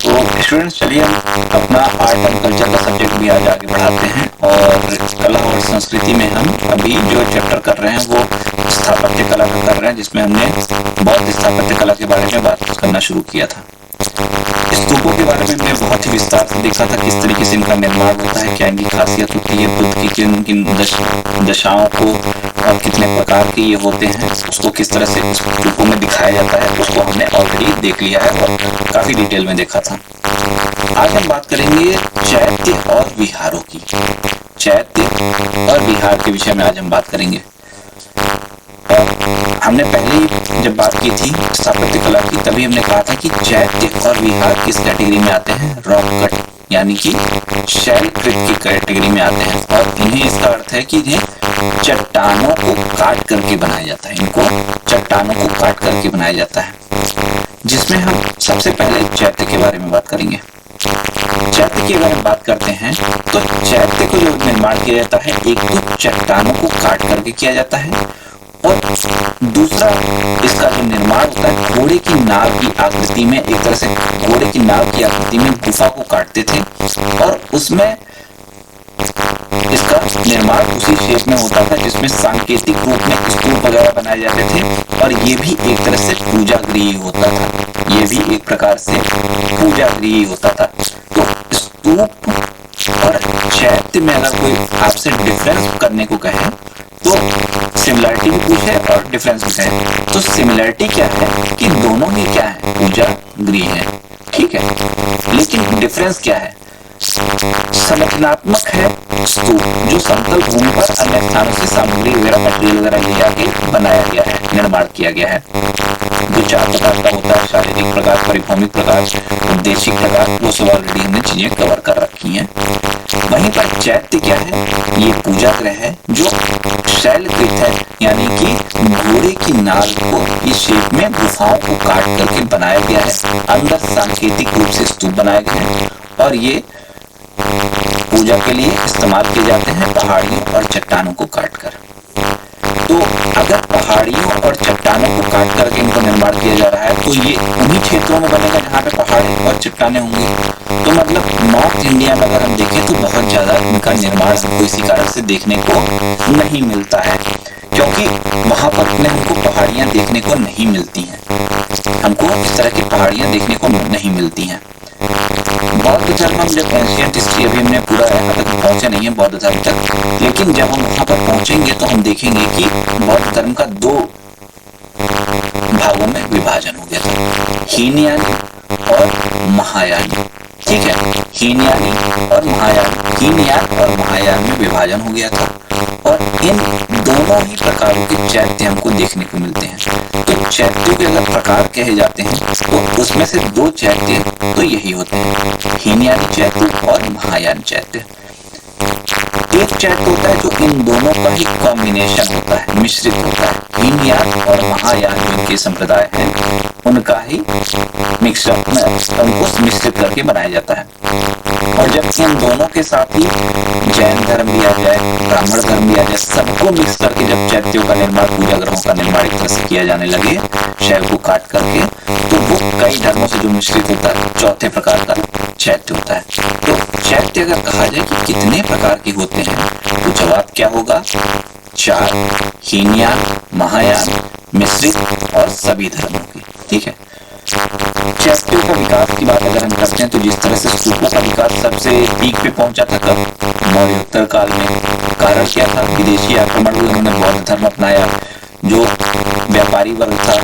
तो स्टूडेंट्स, चलिए हम अपना आर्ट एंड कल्चर का सब्जेक्ट भी आज आगे बढ़ाते हैं और कला और संस्कृति में हम अभी जो चैप्टर कर रहे हैं वो स्थापत्य कला का कर रहे हैं, जिसमें हमने बौद्ध स्थापत्य कला के बारे में बात करना शुरू किया था। स्तूपों के बारे में हमने बहुत ही विस्तार से देखा था, किस तरीके से इनका निर्माण होता है, क्या इनकी खासियत होती है, बुद्ध की किन किन दशाओं को और कितने प्रकार के ये होते हैं, उसको किस तरह से स्तूपों में दिखाया जाता है, उसको हमने ऑलरेडी देख लिया है और काफी डिटेल में देखा था। आज हम बात करेंगे चैत्य और विहारों की। चैत्य और विहार के विषय में आज हम बात करेंगे। हमने पहले जब बात की थी स्थापत्य कला की, तभी हमने कहा था कि चैत्य और विहार किस कैटेगरी में आते हैं, रॉक कट यानी कि शैलकृत की कैटेगरी में आते हैं। और इन्हें इसका अर्थ है कि इन्हें चट्टानों को काट करके बनाया जाता है, इनको चट्टानों को काट करके बनाया जाता है, जिसमें हम सबसे पहले चैत्य के बारे में बात करेंगे। चैत्य के बारे में बात करते हैं तो चैत्य को जो निर्माण किया जाता है, एक तो चट्टानों को काट करके किया जाता है और दूसरा इसका जो निर्माण होता है घोड़े की नाव की आकृति में, एक तरह से घोड़े की नाव की आकृति में गुफा को काटते थे और उसमें इसका निर्माण उसी शेप में होता था जिसमें सांकेतिक रूप में स्तूप वगैरह बनाए जाते थे। और ये भी एक तरह से पूजा गृह होता था, ये भी एक प्रकार से पूजा गृह होता था। तो स्तूप और चैत्य में अगर कोई आपसे डिफरेंस करने को कहे तो सिमिलरिटी भी पूछे और डिफरेंस भी कहे, तो सिमिलरिटी क्या है कि दोनों ही क्या है, पूजा गृह है, ठीक है। लेकिन डिफरेंस क्या है, संरचनात्मक है स्तूप, जो समतल भूमि पर अन्य स्थानों से सामग्री वगैरह मटेरियल वगैरह ले जाके बनाया गया है, निर्माण किया गया है। जो चार प्रकार का होता है, शारीरिक प्रकार, परिभ्रमिक प्रकार, उद्देशिक प्रकार, वो सब ऑलरेडी हमने चीजें कवर कर रखी हैं। वहीं पर चैत्य क्या है, ये पूजा गृह है जो शैलकृत है, यानी कि घोड़े की नाल को इस शेप में गुफाओं को काट करके बनाया गया है, अंदर सांकेतिक रूप से स्तूप बनाए गए हैं और ये पूजा के लिए इस्तेमाल किए जाते हैं पहाड़ियों और चट्टानों को काटकर। तो अगर पहाड़ियों और चट्टानों को काट करके इनको निर्माण किया जा रहा है तो ये उन्हीं क्षेत्रों में बनेगा जहाँ पे पहाड़ी और चट्टानें होंगी। तो मतलब नॉर्थ इंडिया में अगर हम देखें तो बहुत ज्यादा इनका निर्माण हमको इसी कारण से देखने को नहीं मिलता है, क्योंकि वहां पर हमको पहाड़ियां देखने को नहीं मिलती हैं, हमको इस तरह की पहाड़ियां देखने को नहीं मिलती हैं। बौद्ध धर्म हम जब एंशिएंट हिस्ट्री, अभी हमने पूरा यहाँ तक पहुंचे नहीं है बौद्ध धर्म तक, लेकिन जब हम वहां पर पहुंचेंगे तो हम देखेंगे कि बौद्ध धर्म का दो भागों में विभाजन हो गया था, हीनयानी और महायानी, ठीक है। हीनयानी और महायानी, हीनयान और महायान में विभाजन हो गया था और इन दोनों ही प्रकारों के चैत्य हमको देखने को मिलते हैं। तो चैत्यों के अगर प्रकार कहे जाते हैं तो उसमें से दो चैत्य तो यही होते हैं, हीनयानी चैत्य और महायान चैत्य। एक चैत्य होता है जो इन दोनों का ही कॉम्बिनेशन होता है, मिश्रित होता है, हीनयान और महायान जिनके संप्रदाय हैं उनका ही मिक्सअप में उनको मिश्रित करके बनाया जाता है। और जब इन दोनों के साथ ही जैन धर्म भी आ जाए, ब्राह्मण धर्म भी आ जाए, सबको मिक्स करके जब चैत्यों का निर्माण, पूजा ग्रहों का निर्माण एक तरह से किया जाने लगे शैल को काट करके, तो वो कई धर्मों से जो मिश्रित होता है चौथे प्रकार का चैत्य होता है। तो चैत्य अगर कहा जाए कि कितने प्रकार के होते हैं तो जवाब क्या होगा, 4, हीनयान, महायान, मिश्रित और सभी धर्मों की, ठीक है। चैत्यों का विकास की बात अगर हम करते हैं तो जिस तरह से स्तूपों का विकास सबसे पीक पे पहुंचा था कब, मौर्योत्तर काल में। कारण क्या था, विदेशी आक्रमण हुए, उन्होंने बौद्ध धर्म अपनाया, जो व्यापारी वर्ग था,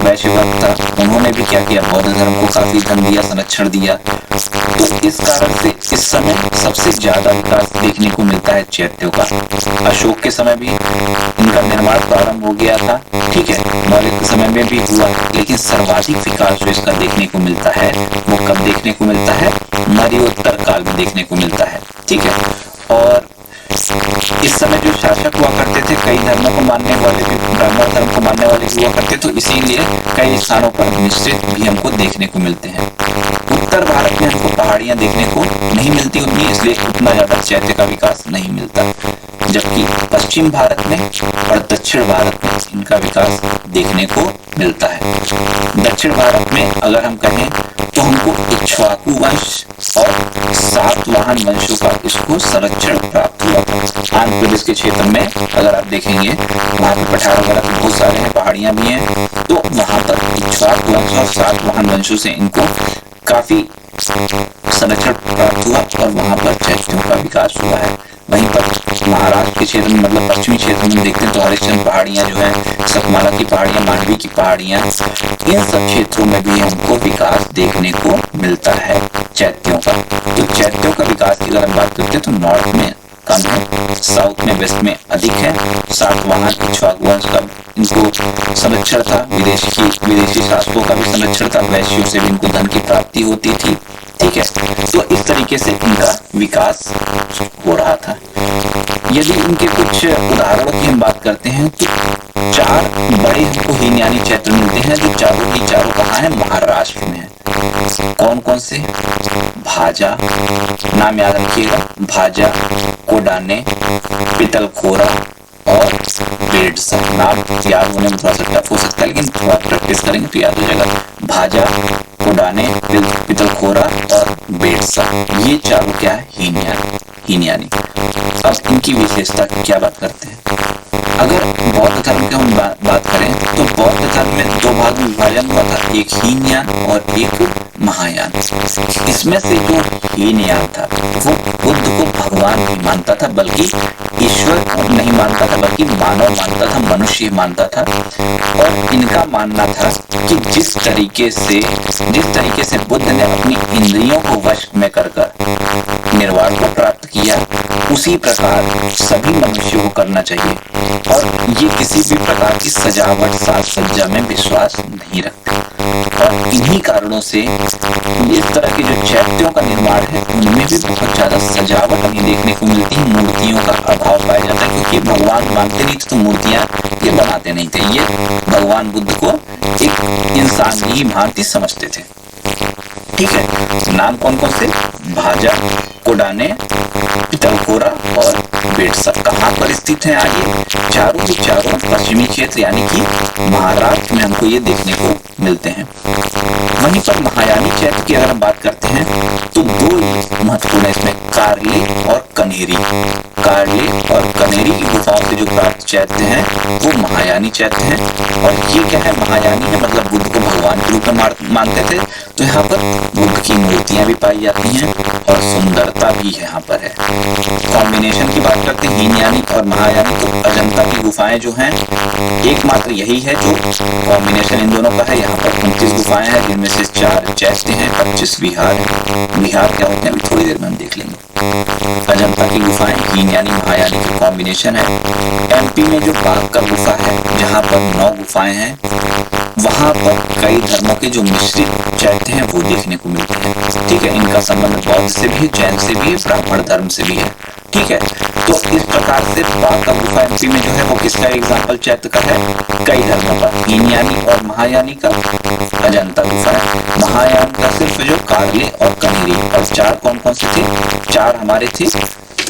वैश्य वर्ग था, उन्होंने भी क्या किया, बौद्ध धर्म को काफी धन दिया, संरक्षण दिया। तो इस कारण से इस समय सबसे ज्यादा विकास देखने को मिलता है चैत्यों का। अशोक के समय भी इनका निर्माण प्रारंभ हो गया था, ठीक है, मौर्य के समय में भी हुआ, लेकिन सर्वाधिक विकास जो इसका देखने को मिलता है वो कब देखने को मिलता है, मौर्योत्तर काल में देखने को मिलता है, ठीक है। और इस समय जो शासक हुआ करते थे, कई धर्मों को मानने वाले भी, ब्राह्मण धर्म को मानने वाले भी हुआ करते, तो इसीलिए कई स्थानों पर मिश्रित भी हमको देखने को मिलते हैं। उत्तर भारत में हमको पहाड़ियां देखने को नहीं मिलती उतनी, इसलिए उतना ज्यादा चैत्य का विकास नहीं मिलता, जबकि पश्चिम भारत में और दक्षिण भारत में इनका विकास देखने को मिलता है। दक्षिण भारत में अगर हम कहें तो हमको इक्ष्वाकु वंश और सातवाहन वंशों का इसको संरक्षण प्राप्त हुआ था। आंध्र प्रदेश के क्षेत्र में अगर आप देखेंगे वहां पे पठार वगैरह बहुत सारे हैं, पहाड़ियां भी हैं, तो वहां पर इक्ष्वाकु वंश और सातवाहन वंशों से इनको काफी संरक्षण प्राप्त हुआ और वहां पर चैत्यों का विकास हुआ है। वहीं पर महाराष्ट्र के क्षेत्र में मतलब पश्चिमी क्षेत्र में देखते हैं तो हरिश्चंद्र पहाड़ियां जो है, सतमाला की पहाड़ियां, मांडवी की पहाड़ियां, इन सब क्षेत्रों में भी हमको विकास देखने को मिलता है चैत्यों का। तो चैत्यों का विकास की अगर हम बात करते हैं तो नॉर्थ में कम है, साउथ में, वेस्ट में अधिक है। सातवाहन इक्ष्वाकु वंश का इनको संरक्षण था, विदेशी शासकों का भी संरक्षण था, वैश्यों से भी इनको धन की प्राप्ति होती थी। ठीक है, तो इस तरीके से इनका विकास हो रहा था। यदि इनके कुछ उदाहरणों की हम बात करते हैं तो 4 बड़े हमको हीनयानी चैत्य मिलते हैं, जो चारों की चारों कहाँ है, महाराष्ट्र में है। कौन कौन से? भाजा, नाम याद रखिएगा, भाजा, कोडाने, पितलखोरा और बेडसा। नाम याद होने में थोड़ा सा टफ हो सकता है, लेकिन थोड़ा प्रैक्टिस करेंगे तो याद हो जाएगा। भाजा, कोडाने, पितलखोरा और बेडसा, ये चारों क्या है, हीनयानी। अब इनकी विशेषता की क्या बात करते हैं? अगर बौद्ध धर्म की हम बात करें तो बौद्ध धर्म में 2 भाग में विभाजन हुआ था, एक हीनयान और एक महायान। इसमें से जो हीनयान था वो बुद्ध को भगवान नहीं मानता था, बल्कि ईश्वर को नहीं मानता था, बल्कि मानव मानता था, मनुष्य मानता था। और इनका मानना था कि जिस तरीके से बुद्ध ने अपनी इंद्रियों को वश में कर निर्वाण को प्राप्त किया, उसी प्रकार सभी मनुष्यों को करना चाहिए। और ये किसी भी प्रकार की सजावट, साज सज्जा में विश्वास नहीं रखते। और इन्हीं कारणों से इस तरह के जो चैत्यों का निर्माण है उनमें भी बहुत ज्यादा सजावट हमें देखने को मिलती है। मूर्तियों का अभाव पाया जाता है, क्योंकि भगवान मानते नहीं थे तो मूर्तियां ये बनाते नहीं थे। ये भगवान बुद्ध को एक इंसान की भांति समझते थे। ठीक है, नाम कौन कौन से? भाजा, कोडाने, पितलखोरा और बेडसा। कहाँ पर स्थित है? आगे चारों के चारों पश्चिमी क्षेत्र यानी कि महाराष्ट्र में हमको ये देखने को मिलते हैं। वहीं पर महायानी चैत्य की अगर हम बात करते हैं तो 2 महत्वपूर्ण है इसमें, कार्ले और कनेरी। कार्ले और कनेरी की गुफाओं से जो प्राप्त चैत्य हैं वो महायानी चैत्य हैं। और ये क्या है, महायानी है मतलब बुद्ध को भगवान के रूप में मानते थे। तो यहाँ पर बुद्ध की मूर्तियां भी पाई जाती हैं और सुंदरता भी यहाँ पर है। कॉम्बिनेशन की बात करते हैं हीनयानी और महायानी, तो अजंता की गुफाएं जो हैं एकमात्र यही है जो कॉम्बिनेशन इन दोनों का है। यहाँ पर 29 गुफाएं हैं, जिनमें से 4 चैत्य हैं, 25 विहार है। विहार क्या होते हैं अभी थोड़ी देर में हम देख लेंगे। अजंता की गुफाएं हीनयानी महायानी का कॉम्बिनेशन है। एमपी में जो बांका गुफा है जहाँ पर 9 गुफाएं हैं, वहां पर कई धर्मों के जो मिश्रित चैत्य हैं वो देखने को मिलते हैं। ठीक है, इनका संबंध बौद्ध से भी है, जैन से भी है, ब्राह्मण धर्म से भी है। ठीक है, तो इस प्रकार से बांका गुफा एमपी में जो है वो किसका एग्जाम्पल चैत्य का है? कई धर्मों का, हीनयानी और महायानी का अजंता गुफा है। महायान का सिर्फ जो कार्ले और कनेरी, और 4 कौन कौन से थे? 4 हमारे थे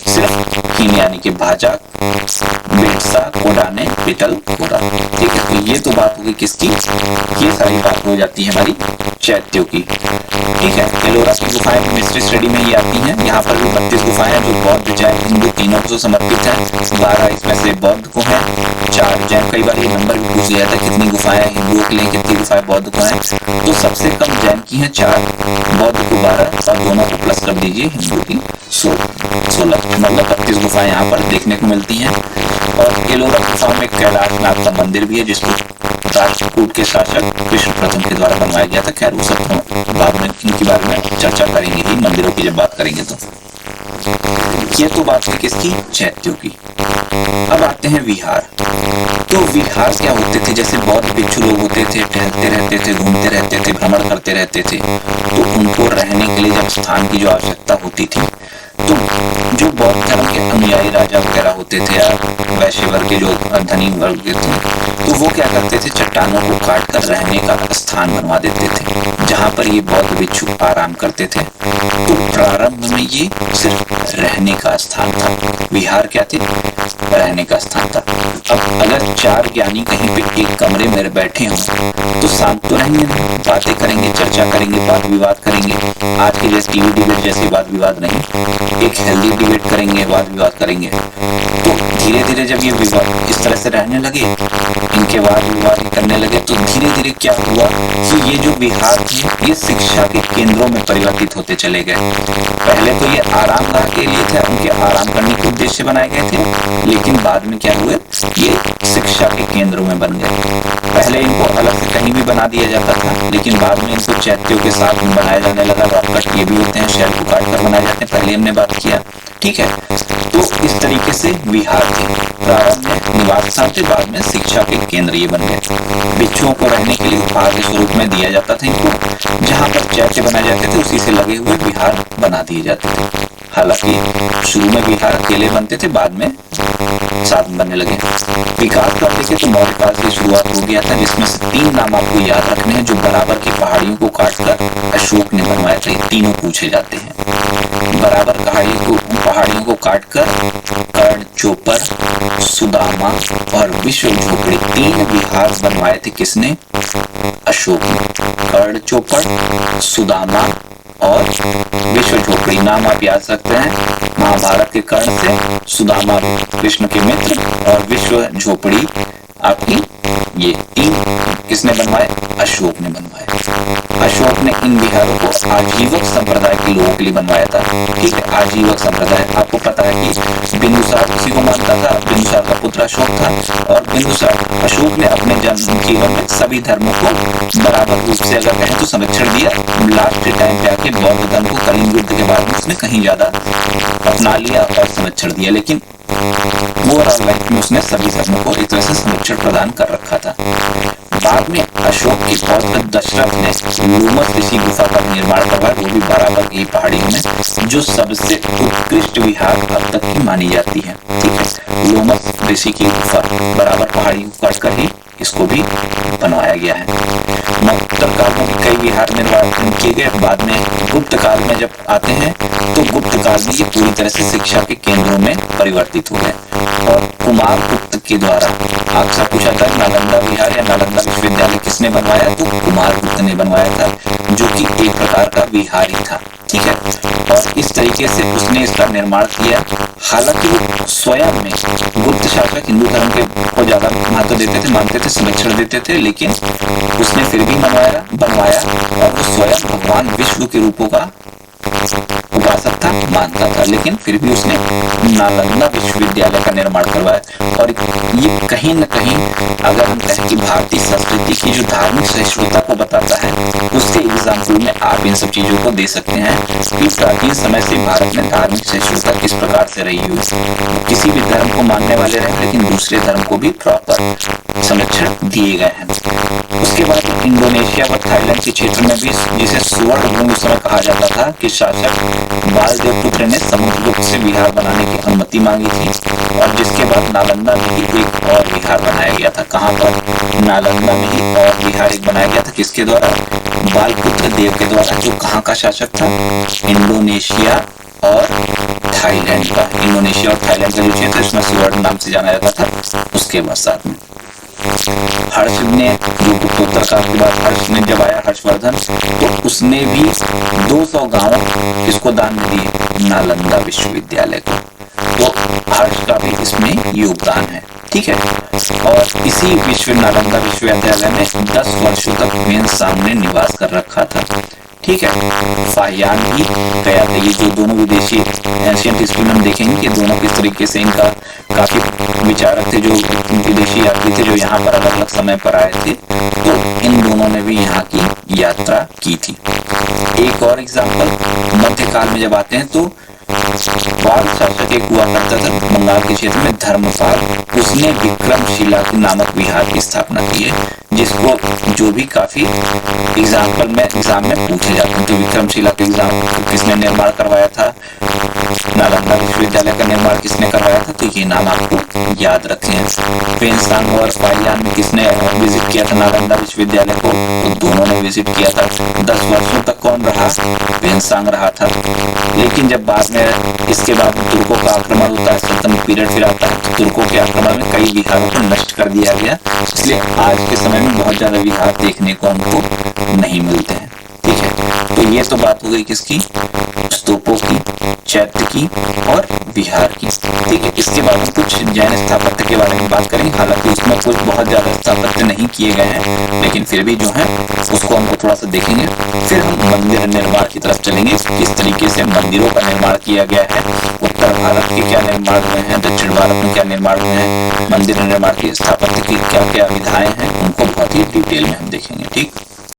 सिर्फ हीनयानी के, भाजा, बेडसा, कोडाने, पितलखोरा। ठीक है, तो ये तो बात होगी किसकी? ये सारी बात हो जाती है हमारी चैत्यों की। ठीक है, एलोरा की गुफाएं मिस्ट्री स्टडी में ये आती हैं। यहाँ पर भी 32 गुफाएं जो बौद्ध, जैन, हिंदू तीनों को समर्पित है। 12 इसमें से बौद्ध को है, 4 जैन। कई बार ये नंबर भी पूछ लिया था कितनी गुफाएं हिंदुओं के लिए, कितनी गुफाएं बौद्ध को है। तो सबसे कम जैन की है 4, बौद्ध को 12 और दोनों को प्लस कर दीजिए, हिंदू की 16, मतलब 32 गुफाएं यहाँ पर देखने को मिलती हैं। और एलोरा गुफा में कैलाशनाथ का मंदिर भी है, जिसको राष्ट्रकूट के शासक विष्णु प्रथम के द्वारा बनवाया गया था। खैर वो सब बाद में इनके बारे में चर्चा करेंगे ही, मंदिरों की जब बात करेंगे तो। ये तो बात है किसकी? चैत्यों की। अब आते हैं विहार। तो विहार क्या होते थे? जैसे बौद्ध भिक्षु लोग होते थे, टहलते रहते थे, घूमते रहते थे, भ्रमण करते रहते थे, तो उनको रहने के लिए जब स्थान की जो आवश्यकता होती थी, तो जो बौद्ध धर्म के अनुयायी राजा वगैरह होते थे या वैश्य वर्ग के जो धनी वर्ग के थे, तो वो क्या करते थे, चट्टानों को काट कर रहने का स्थान बनवा देते थे, जहाँ पर ये बौद्ध भिक्षु आराम करते थे। तो प्रारंभ में ये सिर्फ रहने का स्थान था। विहार क्या थे? रहने का स्थान था। अब अगर 4 ज्ञानी कहीं पे एक कमरे में बैठे हों तो शांत तो रहेंगे नहीं, बातें करेंगे, चर्चा करेंगे, वाद विवाद करेंगे। आज के जैसे टीवी डिबेट जैसे वाद विवाद नहीं, एक हेल्दी डिबेट करेंगे, वाद विवाद करेंगे। तो धीरे धीरे जब ये विवाद इस तरह से रहने लगे, इनके वाद विवाद करने लगे, तो धीरे धीरे क्या हुआ कि ये जो विहार थे ये शिक्षा के केंद्रों में परिवर्तित होते चले गए। पहले तो ये आराम के लिए थे, उनके आराम करने के उद्देश्य बनाए गए थे, लेकिन बाद में क्या हुए, ये शिक्षा के केंद्रों में बन गए। पहले इनको अलग से कहीं भी बना दिया जाता था, लेकिन बाद में इनको चैत्यों के साथ बनाया जाने लगा। रॉककट ये भी होते हैं, शहर को काट कर बनाए जाते हैं, पहले हमने बात किया। ठीक है, तो इस तरीके से विहार थे, प्रारंभ में निवास स्थान थे, बाद में शिक्षा के केंद्र ये बन गए। भिक्षुओं को रहने के लिए उपहार के स्वरूप में दिया जाता था इनको, जहाँ पर चैत्य बनाए जाते थे उसी से लगे हुए विहार बना दिए जाते थे। हालांकि शुरू में विहार अकेले बनते थे, बाद में साथ बनने लगे। विकास का देखें तो मौर्य काल से शुरुआत हो गया था, जिसमें से 3 नाम आपको याद रखने हैं जो बराबर की पहाड़ियों को काटकर अशोक ने बनवाए थे। तीनों पूछे जाते हैं। बराबर पहाड़ियों को काटकर कर्ण, चोपर, सुदामा और विश्व झोपड़ी 3 विहार बनवाए थे। किसने? अशोक ने। कर्ण, चोपर, सुदामा और विश्व झोपड़ी नाम आप याद सकते हैं महाभारत के कर्ण से, सुदामा कृष्ण के मित्र और विश्व झोपड़ी आपकी ये 3 किसने बनवाए? अशोक ने बनवाए। अशोक ने इन विहारों को आजीवक संप्रदाय के लोगों के लिए बनवाया था। ठीक है, आजीवक संप्रदाय आपको पता है कि बिंदुसार किसी को मानता था, बिंदुसार का पुत्र अशोक था, और बिंदुसार अशोक ने अपने जन्म जीवन में सभी धर्मों को बराबर रूप से अगर कहें तो संरक्षण दिया। लास्ट के टाइम पे आके बौद्ध धर्म को कलिंग युद्ध के बाद उसने कहीं ज्यादा अपना लिया और संरक्षण दिया, लेकिन ओवरऑल लाइफ में उसने सभी धर्मों को एक तरह से संरक्षण प्रदान कर रखा था। बाद में अशोक के पौत्र दशरथ ने लोमस ऋषि गुफा का निर्माण करवाया, वो भी बराबर की पहाड़ियों में, जो सबसे उत्कृष्ट विहार अब तक की मानी जाती है। ठीक है, लोमस ऋषि की गुफा बराबर पहाड़ियों को काटकर ही इसको भी बनवाया गया है। उत्तर काल में कई विहार निर्माण किए गए। बाद में गुप्त काल में जब आते हैं तो गुप्त काल में ये पूरी तरह से शिक्षा के केंद्रों में परिवर्तित हो गए। और कुमार गुप्त के द्वारा आपसे पूछा था नालंदा विहार या नालंदा विश्वविद्यालय किसने बनवाया? तो कुमार गुप्त ने बनवाया था, जो कि एक प्रकार का विहार ही था। ठीक है, और इस तरीके से उसने इसका निर्माण किया। हालांकि वो स्वयं में गुप्त शासक हिंदू धर्म के को ज्यादा महत्व देते थे, मानते थे, संरक्षण देते थे, लेकिन उसने फिर भी बनवाया और वो स्वयं भगवान विष्णु के रूपों का उपासक था, मानता था, लेकिन फिर भी उसने नालंदा विश्वविद्यालय का निर्माण करवाया। और ये कहीं न कहीं अगर हम कहें कि भारतीय संस्कृति की जो धार्मिक सहिष्णुता को बताता है, उसके एग्जाम्पल में आप इन सब चीजों को दे सकते हैं कि प्राचीन समय से भारत में धार्मिक सहिष्णुता किस प्रकार से रही हुई। किसी भी धर्म को मानने वाले रहे, लेकिन दूसरे धर्म को भी प्रॉपर संरक्षण दिए गए हैं। उसके बाद इंडोनेशिया व थाईलैंड के क्षेत्र में भी, जिसे स्वर्ण भूमि उस समय कहा जाता था, कि शासक बालदेवपुत्र ने समुद्रगुप्त से विहार बनाने की अनुमति मांगी थी, और जिसके बाद नालंदा में ही एक और विहार बनाया गया था। कहाँ पर? नालंदा में ही और विहार एक बनाया गया था, किसके द्वारा? बालपुत्र देव के द्वारा, जो कहाँ का शासक था? इंडोनेशिया और थाईलैंड का। इंडोनेशिया और थाईलैंड का जो क्षेत्र इसमें स्वर्ण नाम से जाना जाता था, उसके बाद साथ में हर्ष ने, जो गुप्तोत्तर काल के बाद हर्ष ने जब आया, हर्षवर्धन, तो उसने भी 200 गांव किसको दान में दिए? नालंदा विश्वविद्यालय को। तो हर्ष का भी इसमें योगदान है। ठीक है, और इसी नालंदा विश्वविद्यालय में 10 वर्षों तक ह्वेन-त्सांग ने निवास कर रखा था। ठीक है, फाहियान भी गया था। ये जो दोनों विदेशी एशियन हिस्ट्री में हम देखेंगे कि दोनों किस तरीके से इनका काफी विचारक थे, जो विदेशी यात्री थे, जो यहाँ पर अलग अलग समय पर आए थे, तो इन दोनों ने भी यहाँ की यात्रा की थी। एक और एग्जाम्पल, मध्यकाल में जब आते हैं तो बाल शासक एक हुआ करता था बंगाल के क्षेत्र में, धर्मपाल। उसने विक्रमशिला नामक विहार की स्थापना की है, जिसको जो भी काफी एग्जाम में पूछे जाते हैं। तो विक्रमशिला के एग्जाम किसने निर्माण करवाया था, नालंदा विश्वविद्यालय का निर्माण किसने करवाया था, तो ये नाम आपको याद रखने हैं। पेनसांग और पाइयान में किसने विजिट किया था नालंदा विश्वविद्यालय को, तो दोनों ने विजिट किया था। 10 वर्षों तक कौन रहा, पेनसांग रहा था। लेकिन जब बाद में इसके बाद तुर्कों का आक्रमण होता है, सल्तनत पीरियड फिर आता है, तो तुर्कों के आक्रमण में कई विहारों को नष्ट कर दिया गया, इसलिए आज के समय में बहुत ज्यादा विहार देखने को हमको नहीं मिलते हैं। ठीक है, तो ये तो बात हो गई किसकी, स्तूपों की, चैत्य की और विहार की। ठीक है, इसके बाद हम कुछ जैन स्थापत्य के बारे में बात करेंगे। हालांकि उसमें कुछ बहुत ज्यादा स्थापत्य नहीं किए गए हैं, लेकिन फिर भी जो है उसको हमको थोड़ा सा देखेंगे। फिर हम मंदिर निर्माण की तरफ चलेंगे, किस तरीके से मंदिरों का निर्माण किया गया है, उत्तर भारत के क्या निर्माण हुए हैं, दक्षिण भारत में क्या निर्माण हुए हैं, मंदिर निर्माण की स्थापत्य की क्या क्या विधाएं हैं, उनको बहुत ही डिटेल में हम देखेंगे। ठीक।